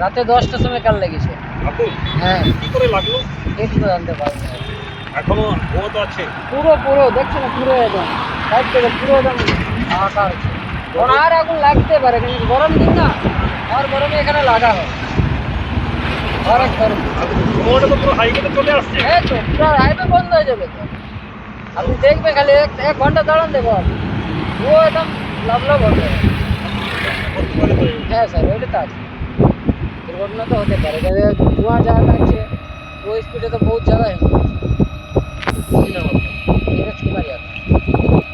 রাতে 10টার সময় কাল লেগেছে। আগুন হ্যাঁ, কি করে লাগলো? ঠিক তো জানতে পারবো না। এখনো ধোঁয়া আছে? পুরো দেখছো না, পুরো একদম সাইড থেকে পুরো একদম হাহাকার হচ্ছে। এখন আর আগুন লাগতে পারে, কিন্তু গরম দিন না, আর গরমে এখানে লাগা হয়। আর এক গরম। ধোঁয়াটা তো পুরো হাইওয়েতে চলে আসছে। এই তো পুরো হাইওয়ে বন্ধ হয়ে যাবে তো। আপনি দেখবেন খালি এক ঘন্টা দাঁড়ান দেখো আপনি, পুরো একদম লাভলাভ হবে। হতে পারে তো। হ্যাঁ স্যার, ওইটা তো আছে, দুর্ঘটনা তো হতে পারে, ধোঁয়া যা লাগছে वो स्पीड तो बहुत ज़्यादा है। কি নাম আপনার? नीरज कुमार यादव।